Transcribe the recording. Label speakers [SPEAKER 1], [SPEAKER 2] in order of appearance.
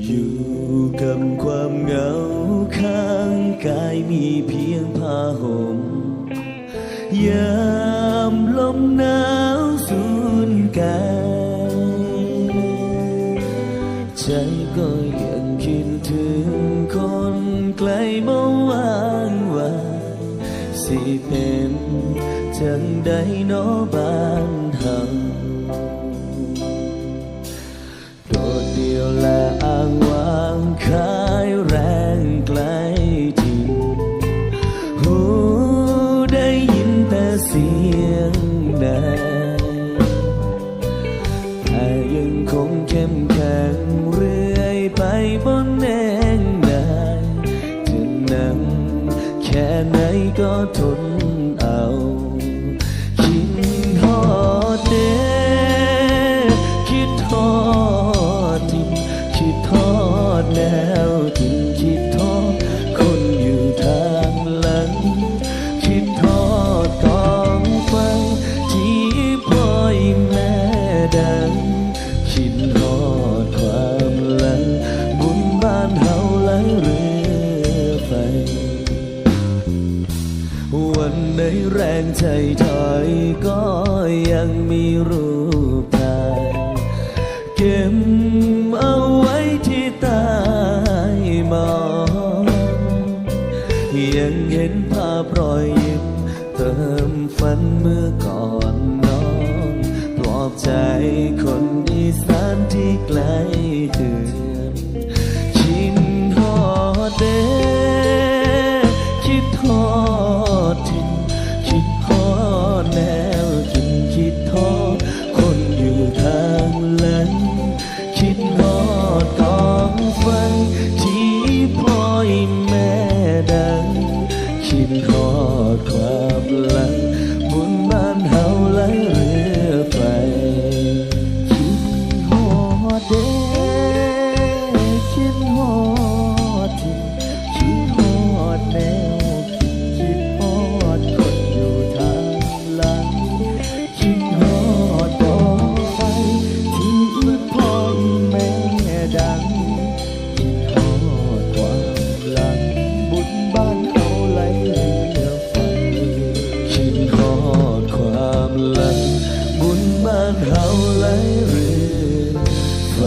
[SPEAKER 1] อยู่กับความเหงาข้างกายมีเพียงผ้าห่มยามลมหนาวสูญกายใจก็ยังคิดถึงคนไกลบ่วางว่าสิเป็นจังใดน้อบ้านเฮาโดดเดี่ยวและอ้างว้างขายแรงไกลที่หูได้ยินแต่เสียงใดแต่ยังคงเข้มแข็งเรื่อยไปบนแน่งนายจะนั่งแค่ไหนก็ทนเอาคิดฮอดเด้คิดฮอดทิ่งคิดฮอดแนวทิ่งคิดฮอดคนอยู่ทางหลังคิดฮอดกองไฟที่ปล่อยแม่ดังคิดฮอดความหลังบุญบ้านเฮาไหลเรือไฟวันไหนแรงใจถอยก็ยังมีรูปถ่ายเก็บเอาไว้ที่ใต้หมอนยังเห็นภาพรอยยิ้มเติมฝันเมื่อก่อนน้องปลอบใจคนอีสานที่ไกลเหือนคิดฮอดเด้คิดฮอดทิ่งคิดฮอดแนวทิ่งคิดฮอดคนอยู่ทางหลังคิดฮอดกองไฟที่ปล่อยแม่ดังคิดฮอดความหลังบุญบ้านเฮาไหลเรือไฟคิดฮอดเด้คิดฮอดทิ่งคิดฮอดแนวคิดฮอดคนอยู่ทางหลังคิดฮอดกองไฟที่ปล่อยแม่ดังคิดฮอดความหลังบุญบ้านเฮาไหลเรือไฟคิดฮอดความหลังบุญบ้านเฮาไหลเรือไฟ